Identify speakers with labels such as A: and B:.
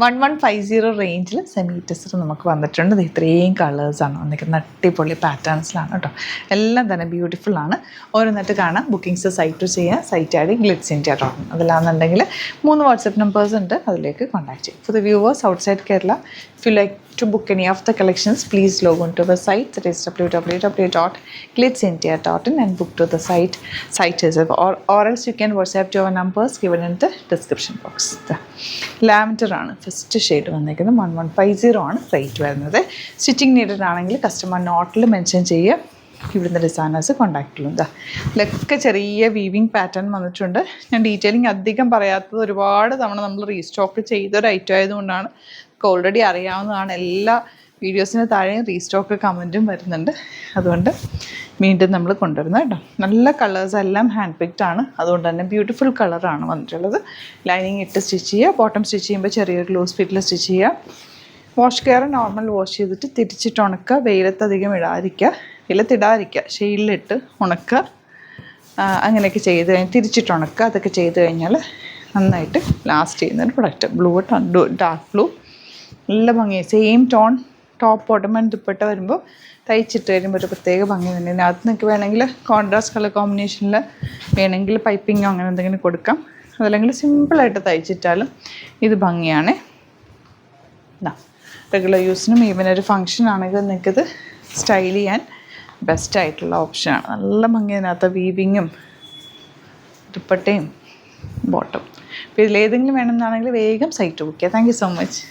A: 1150 റേഞ്ചിൽ semi tester നമുക്ക് വന്നിട്ടുണ്ട്. ഇത്രയും കളേഴ്സാണ് വന്നിരിക്കുന്നത്. അടിപൊളി പാറ്റേൺസിലാണ് കേട്ടോ. എല്ലാം തന്നെ ബ്യൂട്ടിഫുൾ ആണ്. ഓരോന്നിട്ട് കാണാം. ബുക്കിംഗ്സ് സൈറ്റ് ചെയ്യുക. Site I D glitz India dot com. അതിലാണെന്നുണ്ടെങ്കിൽ 3 വാട്സപ്പ് നമ്പേഴ്സ് ഉണ്ട്. അതിലേക്ക് കോൺടാക്ട് ചെയ്യും. For the viewers outside Kerala, if you like to book any of the collections, please log on to the site, that is www.glitzindia.in, and book to the site itself, or else you can WhatsApp to our numbers given in the description box. Lavender ആണ് first shade വന്നിരിക്കുന്നത്. 1150 ആണ് rate വരുന്നത്. Stitching needed ആണെങ്കിൽ customer നോട്ടിൽ mention ചെയ്യുക. ഇവിടുന്ന് designers കോൺടാക്റ്റിലും ഇതിലൊക്കെ ചെറിയ വീവിങ് പാറ്റേൺ വന്നിട്ടുണ്ട്. ഞാൻ ഡീറ്റെയിലിംഗ് അധികം പറയാത്തത്, ഒരുപാട് തവണ നമ്മൾ റീസ്റ്റോക്ക് ചെയ്തൊരു ഐറ്റം ആയതുകൊണ്ടാണ്. ഓൾറെഡി അറിയാവുന്നതാണ്. എല്ലാ വീഡിയോസിന് താഴെ റീസ്റ്റോക്ക് കമൻറ്റും വരുന്നുണ്ട്. അതുകൊണ്ട് വീണ്ടും നമ്മൾ കൊണ്ടുവരുന്നത് കേട്ടോ. നല്ല കളേഴ്സ് എല്ലാം ഹാൻഡ് പിക്ഡ് ആണ്. അതുകൊണ്ട് തന്നെ ബ്യൂട്ടിഫുൾ കളറാണ് വന്നിട്ടുള്ളത്. ലൈനിങ് ഇട്ട് സ്റ്റിച്ച് ചെയ്യുക. ബോട്ടം സ്റ്റിച്ച് ചെയ്യുമ്പോൾ ചെറിയൊരു ലൂസ് ഫിറ്റിൽ സ്റ്റിച്ച് ചെയ്യുക. വാഷ് കെയർ നോർമൽ വാഷ് ചെയ്തിട്ട് തിരിച്ചിട്ട് ഉണക്കുക. വെയിലത്തധികം ഇടാതിരിക്കുക. വെയിലത്തിടാതിരിക്കുക, ഷെയ്ഡിലിട്ട് ഉണക്കുക. അങ്ങനെയൊക്കെ ചെയ്ത് കഴിഞ്ഞ് തിരിച്ചിട്ട് ഉണക്കുക. അതൊക്കെ ചെയ്ത് കഴിഞ്ഞാൽ നന്നായിട്ട് ലാസ്റ്റ് ചെയ്യുന്നൊരു പ്രൊഡക്റ്റ്. ബ്ലൂ, ഡാർക്ക് ബ്ലൂ, നല്ല ഭംഗിയായി. Same tone top bottom and dupatta വരുമ്പോൾ തയ്ച്ചിട്ട് വരുമ്പോൾ ഒരു പ്രത്യേക ഭംഗി തന്നെ. അതിനകത്ത് നിങ്ങൾക്ക് വേണമെങ്കിൽ കോൺട്രാസ്റ്റ് കളർ കോമ്പിനേഷനിൽ വേണമെങ്കിൽ പൈപ്പിങ്ങോ അങ്ങനെ എന്തെങ്കിലും കൊടുക്കാം. അതല്ലെങ്കിൽ സിമ്പിളായിട്ട് തയ്ച്ചിട്ടാലും ഇത് ഭംഗിയാണ്. റെഗുലർ യൂസിനും ഈവൻ ഒരു ഫങ്ഷൻ ആണെങ്കിൽ നിങ്ങൾക്കിത് സ്റ്റൈൽ ചെയ്യാൻ ബെസ്റ്റ് ആയിട്ടുള്ള ഓപ്ഷനാണ്. നല്ല ഭംഗി അതിനകത്ത് വീവിങ്ങും ദുപ്പട്ടയും ബോട്ടം. അപ്പോൾ ഇതിലേതെങ്കിലും വേണമെന്നാണെങ്കിൽ വേഗം സൈറ്റ് ബുക്ക് ചെയ്യുക. Thank you so much.